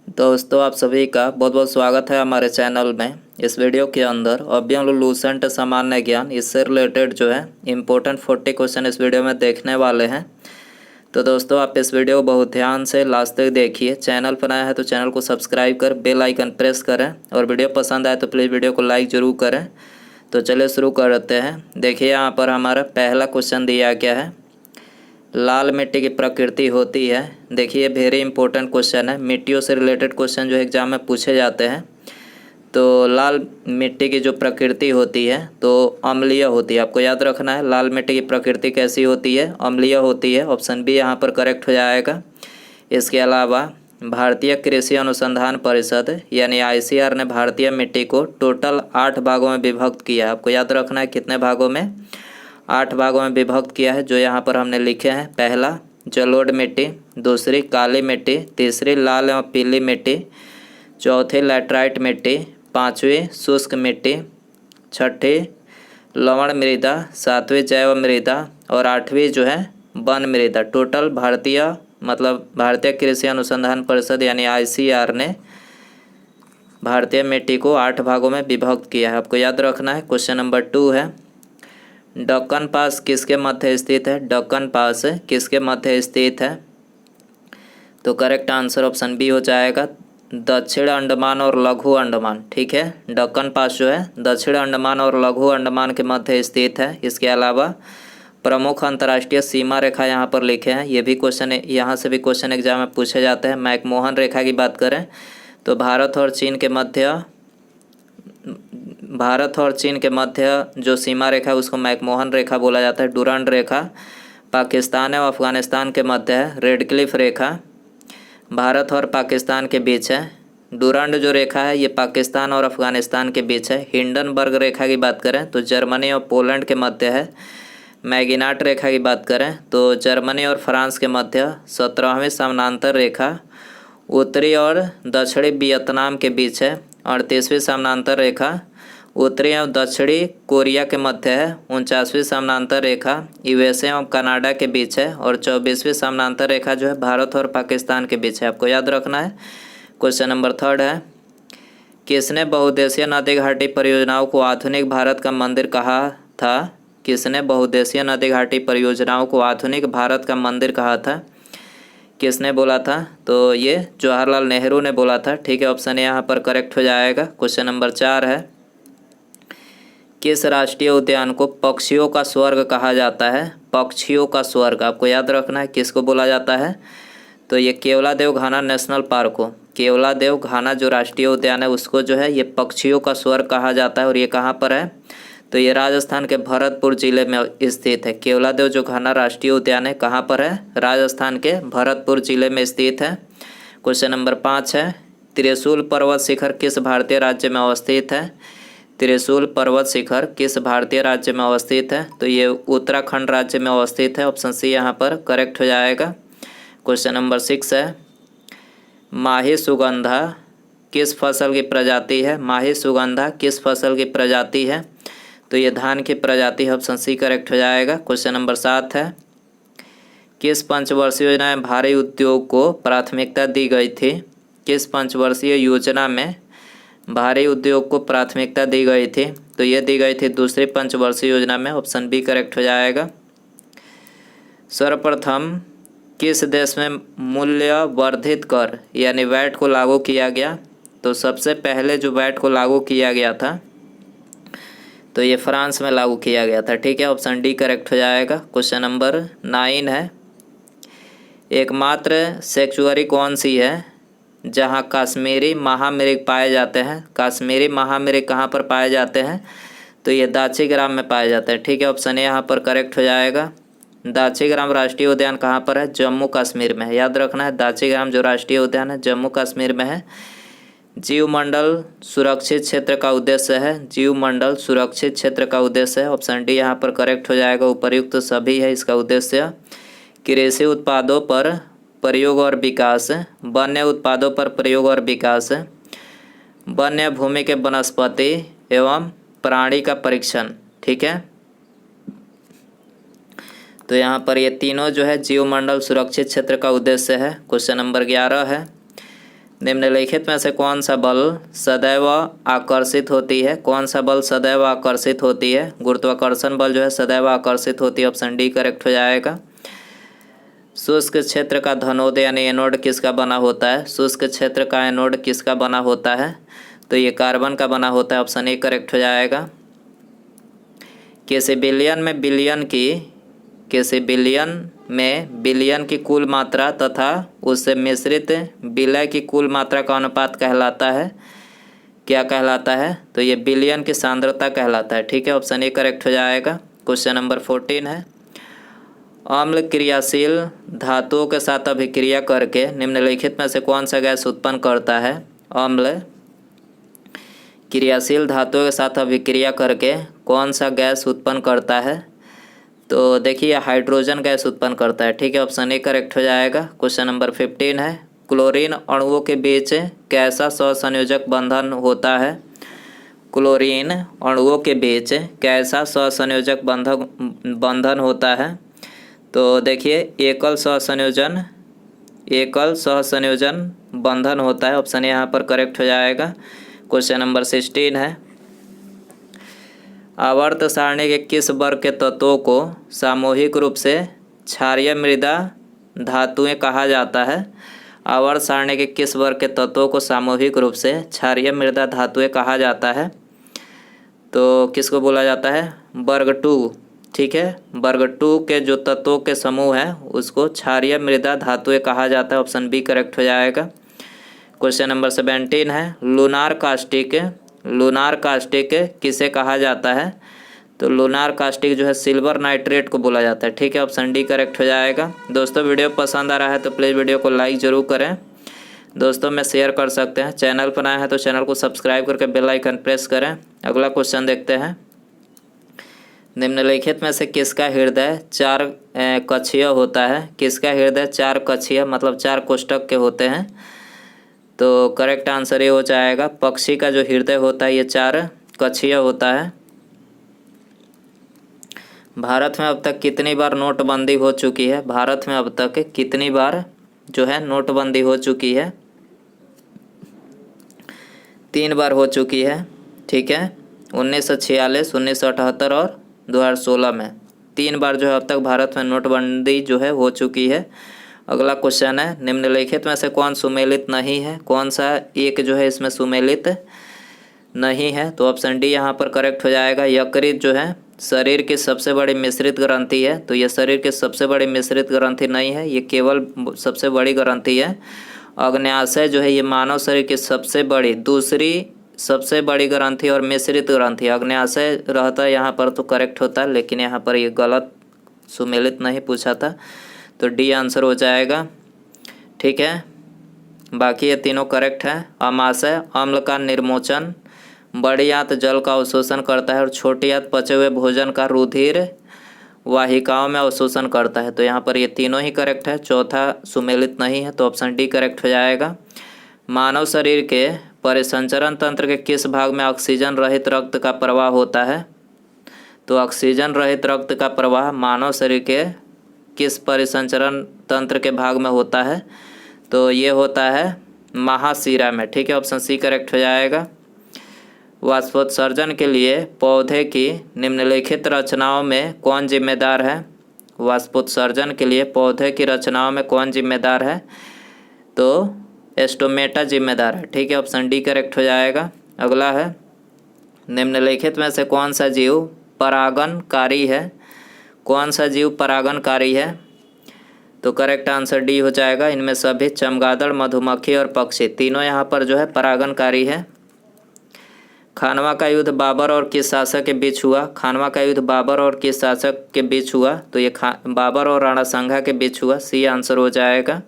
दोस्तों आप सभी का बहुत बहुत स्वागत है हमारे चैनल में। इस वीडियो के अंदर अव्यय लूसेंट सामान्य ज्ञान इससे रिलेटेड जो है इम्पोर्टेंट 40 क्वेश्चन इस वीडियो में देखने वाले हैं। तो दोस्तों आप इस वीडियो को बहुत ध्यान से लास्ट तक देखिए। चैनल पर नया है तो चैनल को सब्सक्राइब कर बेल आइकन प्रेस करें और वीडियो पसंद आए तो प्लीज़ वीडियो को लाइक ज़रूर करें। तो चलिए शुरू करते हैं। देखिए यहाँ पर हमारा पहला क्वेश्चन दिया गया है, लाल मिट्टी की प्रकृति होती है। देखिए वेरी इंपॉर्टेंट क्वेश्चन है, मिट्टियों से रिलेटेड क्वेश्चन जो एग्जाम में पूछे जाते हैं। तो लाल मिट्टी की जो प्रकृति होती है तो अम्लीय होती है। आपको याद रखना है लाल मिट्टी की प्रकृति कैसी होती है, अम्लीय होती है। ऑप्शन बी यहाँ पर करेक्ट हो जाएगा। इसके अलावा भारतीय कृषि अनुसंधान परिषद यानी ICAR ने भारतीय मिट्टी को टोटल 8 भागों में विभक्त किया है। आपको याद रखना है कितने भागों में, 8 भागों में विभक्त किया है, जो यहाँ पर हमने लिखे हैं। पहला जलोढ़ मिट्टी, दूसरी काली मिट्टी, तीसरी लाल एवं पीली मिट्टी, चौथी लैटराइट मिट्टी, पांचवी शुष्क मिट्टी, छठी लवण मृदा, सातवीं जैव मृदा और आठवीं जो है वन मृदा। टोटल भारतीय कृषि अनुसंधान परिषद यानी ICAR ने भारतीय मिट्टी को 8 भागों में विभक्त किया है। आपको याद रखना है। क्वेश्चन नंबर 2 है, दक्कन पास किसके मध्य स्थित है? दक्कन पास किसके मध्य स्थित है? तो करेक्ट आंसर ऑप्शन बी हो जाएगा, दक्षिण अंडमान और लघु अंडमान। ठीक है, दक्कन पास जो है दक्षिण अंडमान और लघु अंडमान के मध्य स्थित है। इसके अलावा प्रमुख अंतर्राष्ट्रीय सीमा रेखा यहाँ पर लिखे हैं। ये भी क्वेश्चन, यहाँ से भी क्वेश्चन एग्जाम में पूछे जाते हैं। मैकमोहन रेखा की बात करें तो भारत और चीन के मध्य जो सीमा रेखा है उसको मैकमोहन रेखा बोला जाता है। डुरंड रेखा पाकिस्तान और अफगानिस्तान के मध्य है। रेड क्लिफ रेखा भारत और पाकिस्तान के बीच है। डुरंड जो रेखा है ये पाकिस्तान और अफगानिस्तान के बीच है। हिंडनबर्ग रेखा की बात करें तो जर्मनी और पोलैंड के मध्य है। मैगिनाट रेखा की बात करें तो जर्मनी और फ्रांस के मध्य। 17वीं समानांतर रेखा उत्तरी और दक्षिणी वियतनाम के बीच है। 38वीं समानांतर रेखा उत्तरी एवं दक्षिणी कोरिया के मध्य है। 49वीं समानांतर रेखा USA एवं कनाडा के बीच है। और 24वीं समानांतर रेखा जो है भारत और पाकिस्तान के बीच है। आपको याद रखना है। क्वेश्चन नंबर 3 है, किसने बहुउद्देशीय नदी घाटी परियोजनाओं को आधुनिक भारत का मंदिर कहा था? किसने बहुउद्देशीय नदी घाटी परियोजनाओं को आधुनिक भारत का मंदिर कहा था? किसने बोला था? तो ये जवाहरलाल नेहरू ने बोला था। ठीक है, ऑप्शन यहाँ पर करेक्ट हो जाएगा। क्वेश्चन नंबर 4 है, किस राष्ट्रीय उद्यान को पक्षियों का स्वर्ग कहा जाता है? पक्षियों का स्वर्ग आपको याद रखना है, किसको बोला जाता है? तो ये केवलादेव घाना नेशनल पार्क को, केवलादेव घाना जो राष्ट्रीय उद्यान है उसको जो है ये पक्षियों का स्वर्ग कहा जाता है। और ये कहाँ पर है? तो ये राजस्थान के भरतपुर जिले में स्थित है। केवलादेव जो घाना राष्ट्रीय उद्यान है कहाँ पर है? राजस्थान के भरतपुर जिले में स्थित है। क्वेश्चन नंबर 5 है, त्रिशूल पर्वत शिखर किस भारतीय राज्य में अवस्थित है? त्रिशूल पर्वत शिखर किस भारतीय राज्य में अवस्थित है? तो ये उत्तराखंड राज्य में अवस्थित है। ऑप्शन सी यहाँ पर करेक्ट हो जाएगा। क्वेश्चन नंबर 6 है, माही सुगंधा किस फसल की प्रजाति है? माही सुगंधा किस फसल की प्रजाति है? तो ये धान की प्रजाति है। ऑप्शन सी करेक्ट हो जाएगा। क्वेश्चन नंबर 7 है, किस पंचवर्षीय योजना में भारी उद्योग को प्राथमिकता दी गई थी? किस पंचवर्षीय योजना में भारी उद्योग को प्राथमिकता दी गई थी? तो ये दी गई थी दूसरी पंचवर्षीय योजना में। ऑप्शन बी करेक्ट हो जाएगा। सर्वप्रथम किस देश में मूल्य वर्धित कर यानी वैट को लागू किया गया? तो सबसे पहले जो वैट को लागू किया गया था तो ये फ्रांस में लागू किया गया था। ठीक है, ऑप्शन डी करेक्ट हो जाएगा। क्वेश्चन नंबर 9 है, एकमात्र सेंचुरी कौन सी है जहां कश्मीरी महामृग पाए जाते हैं? कश्मीरी महामृग कहाँ पर पाए जाते हैं? तो ये दाचीग्राम में पाए जाते हैं। ठीक है, ऑप्शन ए यहाँ पर करेक्ट हो जाएगा। दाचीग्राम राष्ट्रीय उद्यान कहाँ पर है? जम्मू कश्मीर में है। याद रखना है, दाचीग्राम जो राष्ट्रीय उद्यान है जम्मू कश्मीर में है। जीवमंडल सुरक्षित क्षेत्र का उद्देश्य है। जीवमंडल सुरक्षित क्षेत्र का उद्देश्य है। ऑप्शन डी यहाँ पर करेक्ट हो जाएगा। उपर्युक्त सभी है इसका उद्देश्य। कृषि उत्पादों पर प्रयोग और विकास, वन्य उत्पादों पर प्रयोग और विकास, वन्य भूमि के वनस्पति एवं प्राणी का परीक्षण। ठीक है, तो यहाँ पर ये तीनों जो है जीवमंडल सुरक्षित क्षेत्र का उद्देश्य है। क्वेश्चन नंबर 11 है, निम्नलिखित में से कौन सा बल सदैव आकर्षित होती है? कौन सा बल सदैव आकर्षित होती है? गुरुत्वाकर्षण बल जो है सदैव आकर्षित होती है। ऑप्शन डी करेक्ट हो जाएगा। शुष्क क्षेत्र का धनोद यानी एनोड किसका बना होता है? शुष्क क्षेत्र का एनोड किसका बना होता है? तो ये कार्बन का बना होता है। ऑप्शन ए करेक्ट हो जाएगा। किसी बिलियन में बिलियन की कुल मात्रा तथा उससे मिश्रित विलय की कुल मात्रा का अनुपात कहलाता है, क्या कहलाता है? तो ये बिलियन की सांद्रता कहलाता है। ठीक है, ऑप्शन ए करेक्ट हो जाएगा। क्वेश्चन नंबर 14 है, अम्ल क्रियाशील धातुओं के साथ अभिक्रिया करके निम्नलिखित में से कौन सा गैस उत्पन्न करता है? अम्ल क्रियाशील धातुओं के साथ अभिक्रिया करके कौन सा गैस उत्पन्न करता है? तो देखिए हाइड्रोजन गैस उत्पन्न करता है। ठीक है, ऑप्शन ए करेक्ट हो जाएगा। क्वेश्चन नंबर 15 है, क्लोरीन अणुओं के बीच कैसा सहसंयोजक बंधन होता है? क्लोरीन अणुओं के बीच कैसा सहसंयोजक बंधन होता है? तो देखिए एकल सहसंयोजन बंधन होता है। ऑप्शन ए यहाँ पर करेक्ट हो जाएगा। क्वेश्चन नंबर 16 है, आवर्त सारणी के किस वर्ग के तत्वों को सामूहिक रूप से क्षारीय मृदा धातुएं कहा जाता है? आवर्त सारणी के किस वर्ग के तत्वों को सामूहिक रूप से क्षारीय मृदा धातुएं कहा जाता है? तो किसको बोला जाता है? वर्ग 2। ठीक है, वर्ग 2 के जो तत्वों के समूह है उसको क्षारीय मृदा धातुएं कहा जाता है। ऑप्शन बी करेक्ट हो जाएगा। क्वेश्चन नंबर 17 है, लूनार कास्टिक किसे कहा जाता है? तो लूनार कास्टिक जो है सिल्वर नाइट्रेट को बोला जाता है। ठीक है, ऑप्शन डी करेक्ट हो जाएगा। दोस्तों वीडियो पसंद आ रहा है तो प्लीज़ वीडियो को लाइक ज़रूर करें, दोस्तों में शेयर कर सकते हैं। चैनल पर आए हैं तो चैनल को सब्सक्राइब करके बेल आइकन प्रेस करें। अगला क्वेश्चन देखते हैं, निम्नलिखित में से किसका हृदय 4 कक्षीय होता है? किसका हृदय 4 कक्षीय मतलब 4 कोष्ठक के होते हैं? तो करेक्ट आंसर ये हो जाएगा, पक्षी का जो हृदय होता है ये 4 कक्षीय होता है। भारत में अब तक कितनी बार नोटबंदी हो चुकी है? भारत में अब तक कितनी बार जो है नोटबंदी हो चुकी है? 3 बार हो चुकी है। ठीक है, 1946, 1978 और 2016 में 3 बार जो है अब तक भारत में नोटबंदी जो है हो चुकी है। अगला क्वेश्चन है, निम्नलिखित में से कौन सुमेलित नहीं है? कौन सा एक जो है इसमें सुमेलित नहीं है? तो ऑप्शन डी यहाँ पर करेक्ट हो जाएगा। यकृत जो है शरीर की सबसे बड़ी मिश्रित ग्रंथि है, तो ये शरीर की सबसे बड़ी मिश्रित ग्रंथि नहीं है, ये केवल सबसे बड़ी ग्रंथि है। अग्न्याशय जो है ये मानव शरीर की दूसरी सबसे बड़ी ग्रंथि और मिश्रित ग्रंथि। अग्न्याशय रहता है यहाँ पर तो करेक्ट होता है, लेकिन यहाँ पर ये गलत सुमेलित नहीं पूछा था, तो डी आंसर हो जाएगा। ठीक है, बाकी ये तीनों करेक्ट है। अमाशय अम्ल का निर्मोचन, बड़ी आंत जल का अवशोषण करता है और छोटी आंत पचे हुए भोजन का रुधिर वाहिकाओं में अवशोषण करता है। तो यहाँ पर ये तीनों ही करेक्ट है, चौथा सुमेलित नहीं है, तो ऑप्शन डी करेक्ट हो जाएगा। मानव शरीर के परिसंचरण तंत्र के किस भाग में ऑक्सीजन रहित रक्त का प्रवाह होता है? तो ऑक्सीजन रहित रक्त का प्रवाह मानव शरीर के किस परिसंचरण तंत्र के भाग में होता है? तो ये होता है महाशिरा में। ठीक है, ऑप्शन सी करेक्ट हो जाएगा। वाष्पोत्सर्जन के लिए पौधे की निम्नलिखित रचनाओं में कौन जिम्मेदार है? वाष्पोत्सर्जन के लिए पौधे की रचनाओं में कौन जिम्मेदार है? तो एस्टोमेटा जिम्मेदार है। ठीक है, ऑप्शन डी करेक्ट हो जाएगा। अगला है, निम्नलिखित में से कौन सा जीव परागणकारी है? कौन सा जीव परागणकारी है? तो करेक्ट आंसर डी हो जाएगा। इनमें सभी चमगादड़, मधुमक्खी और पक्षी तीनों यहाँ पर जो है परागणकारी है। खानवा का युद्ध बाबर और किस शासक के बीच हुआ? खानवा का युद्ध बाबर और किस शासक के बीच हुआ? तो ये बाबर और राणा सांगा के बीच हुआ। सी आंसर हो जाएगा।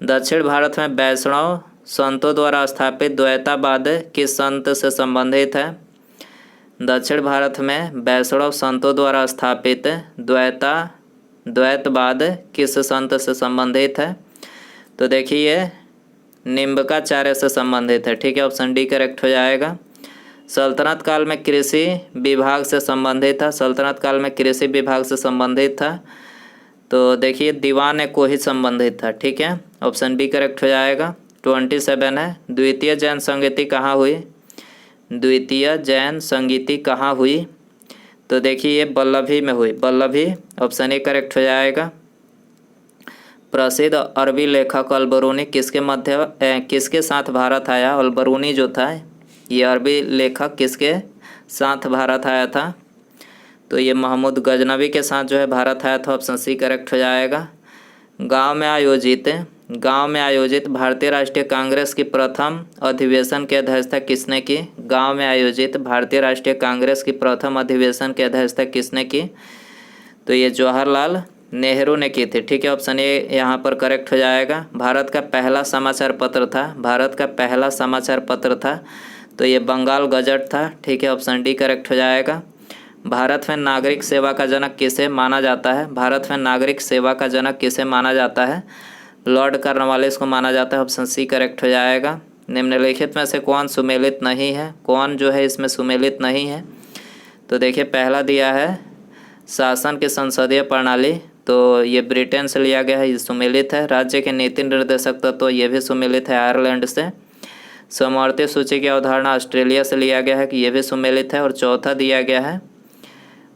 दक्षिण भारत में वैष्णव संतों द्वारा स्थापित द्वैतावाद किस संत से संबंधित है? दक्षिण भारत में वैष्णव संतों द्वारा स्थापित द्वैतवाद किस संत से संबंधित है? तो देखिए निम्बकाचार्य से संबंधित है। ठीक है, ऑप्शन डी करेक्ट हो जाएगा। सल्तनत काल में कृषि विभाग से संबंधित था। सल्तनत काल में कृषि विभाग से संबंधित था, तो देखिए दीवान को ही संबंधित था। ठीक है, ऑप्शन बी करेक्ट हो जाएगा। 27 है। द्वितीय जैन संगीति कहाँ हुई? द्वितीय जैन संगीति कहाँ हुई? तो देखिए ये वल्लभी में हुई। वल्लभी ऑप्शन ए करेक्ट हो जाएगा। प्रसिद्ध अरबी लेखक अल-बरूनी किसके साथ भारत आया? अल-बरूनी जो था ये अरबी लेखक किसके साथ भारत आया था? तो ये महमूद गजनवी के साथ जो है भारत आया था। ऑप्शन सी करेक्ट हो जाएगा। गांव में आयोजित भारतीय राष्ट्रीय कांग्रेस की प्रथम अधिवेशन की अध्यक्षता किसने की? गांव में आयोजित भारतीय राष्ट्रीय कांग्रेस की प्रथम अधिवेशन की अध्यक्षता किसने की? तो ये जवाहरलाल नेहरू ने की थी। ठीक है, ऑप्शन ए यहाँ पर करेक्ट हो जाएगा। भारत का पहला समाचार पत्र था तो ये बंगाल गजट था। ठीक है, ऑप्शन डी करेक्ट हो जाएगा। भारत में नागरिक सेवा का जनक किसे माना जाता है? भारत में नागरिक सेवा का जनक किसे माना जाता है? लॉर्ड कॉर्नवालिस को माना जाता है। ऑप्शन सी करेक्ट हो जाएगा। निम्नलिखित में से कौन सुमेलित नहीं है? कौन जो है इसमें सुमेलित नहीं है? तो देखिए पहला दिया है शासन की संसदीय प्रणाली, तो ये ब्रिटेन से लिया गया है, ये सुमेलित है। राज्य के नीति निर्देशक तत्व तो ये भी सुमेलित है आयरलैंड से। समवर्ती सूची की अवधारणा ऑस्ट्रेलिया से लिया गया है कि ये भी सुमेलित है। और चौथा दिया गया है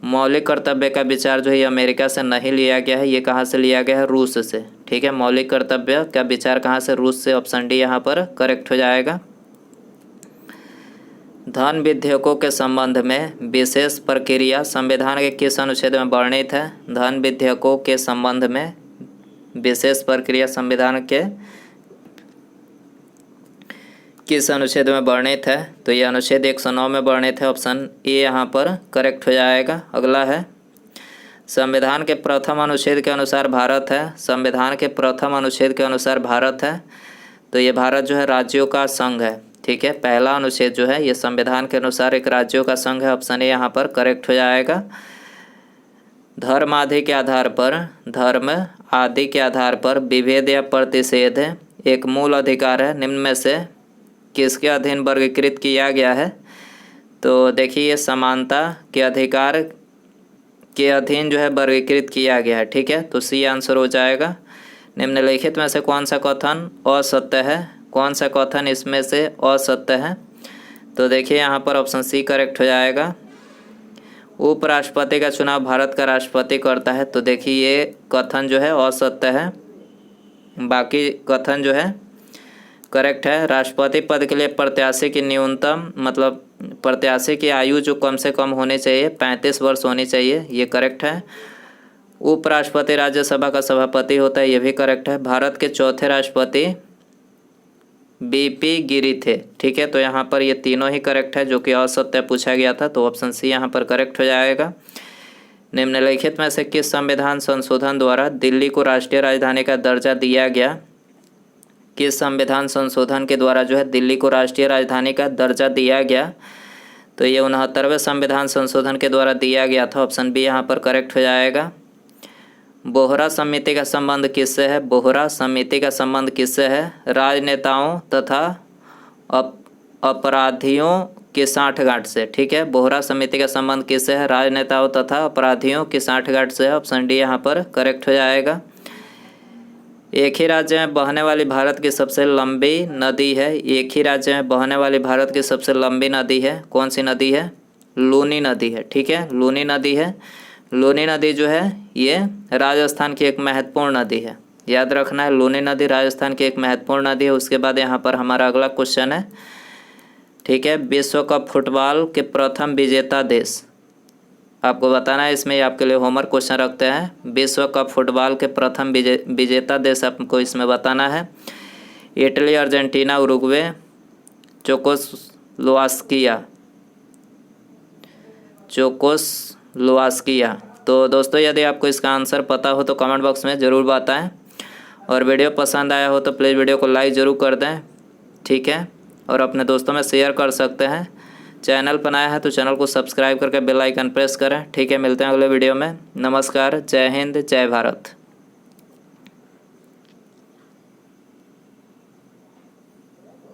मौलिक कर्तव्य का विचार जो है अमेरिका से नहीं लिया गया है, ये कहाँ से लिया गया है? रूस से। ठीक है, मौलिक कर्तव्य का विचार कहाँ से? रूस से। ऑप्शन डी यहाँ पर करेक्ट हो जाएगा। धन विधेयकों के संबंध में विशेष प्रक्रिया संविधान के किस अनुच्छेद में वर्णित है? धन विधेयकों के संबंध में विशेष प्रक्रिया संविधान के किस अनुच्छेद में वर्णित है? तो ये अनुच्छेद 109 में वर्णित है। ऑप्शन ए यहाँ पर करेक्ट हो जाएगा। अगला है संविधान के प्रथम अनुच्छेद के अनुसार भारत है। संविधान के प्रथम अनुच्छेद के अनुसार भारत है तो ये भारत जो है राज्यों का संघ है। ठीक है, पहला अनुच्छेद जो है ये संविधान के अनुसार एक राज्यों का संघ है। ऑप्शन ए यहाँ पर करेक्ट हो जाएगा। धर्म आदि के आधार पर विभेद या प्रतिषेध एक मूल अधिकार है। निम्न में से किसके अधीन वर्गीकृत किया गया है? तो देखिए ये समानता के अधिकार के अधीन जो है वर्गीकृत किया गया है। ठीक है, तो सी आंसर हो जाएगा। निम्नलिखित में से कौन सा कथन असत्य है? कौन सा कथन इसमें से असत्य है? तो देखिए यहाँ पर ऑप्शन सी करेक्ट हो जाएगा। उपराष्ट्रपति का चुनाव भारत का राष्ट्रपति करता है तो देखिए ये कथन जो है असत्य है। बाकी कथन जो है करेक्ट है। राष्ट्रपति पद के लिए प्रत्याशी की न्यूनतम प्रत्याशी की आयु जो कम से कम होनी चाहिए 35 वर्ष होनी चाहिए, ये करेक्ट है। उपराष्ट्रपति राज्यसभा का सभापति होता है, ये भी करेक्ट है। भारत के चौथे राष्ट्रपति बीपी गिरी थे। ठीक है, तो यहाँ पर ये तीनों ही करेक्ट है जो कि असत्य पूछा गया था, तो ऑप्शन सी यहाँ पर करेक्ट हो जाएगा। निम्नलिखित में से किस संविधान संशोधन द्वारा दिल्ली को राष्ट्रीय राजधानी का दर्जा दिया गया? किस संविधान संशोधन के द्वारा जो है दिल्ली को राष्ट्रीय राजधानी का दर्जा दिया गया? तो ये 69वें संविधान संशोधन के द्वारा दिया गया था। ऑप्शन बी यहाँ पर करेक्ट हो जाएगा। बोहरा समिति का संबंध किससे है? बोहरा समिति का संबंध किससे है? राजनेताओं तथा अपराधियों की साठगांठ से। ठीक है, बोहरा समिति का संबंध किससे है? राजनेताओं तथा अपराधियों की साठगांठ से है। ऑप्शन डी यहाँ पर करेक्ट हो जाएगा। एक ही राज्य में बहने वाली भारत की सबसे लंबी नदी है। एक ही राज्य में बहने वाली भारत की सबसे लंबी नदी है, कौन सी नदी है? लूनी नदी है। ठीक है, लूनी नदी है। लूनी नदी जो है ये राजस्थान की एक महत्वपूर्ण नदी है, याद रखना है। लूनी नदी राजस्थान की एक महत्वपूर्ण नदी है। उसके बाद यहाँ पर हमारा अगला क्वेश्चन है। ठीक है, विश्व कप फुटबॉल के प्रथम विजेता देश आपको बताना है। इसमें आपके लिए होमवर्क क्वेश्चन रखते हैं। विश्व कप फुटबॉल के प्रथम विजेता देश आपको इसमें बताना है। Italy, Argentina, Uruguay, Czechoslovakia. तो दोस्तों यदि आपको इसका आंसर पता हो तो कमेंट बॉक्स में ज़रूर बताएं, और वीडियो पसंद आया हो तो प्लीज़ वीडियो को लाइक ज़रूर कर दें। ठीक है, और अपने दोस्तों में शेयर कर सकते हैं। चैनल पर नया है तो चैनल को सब्सक्राइब करके बेल आइकन प्रेस करें। ठीक है, मिलते हैं अगले वीडियो में। नमस्कार, जय हिंद, जय भारत।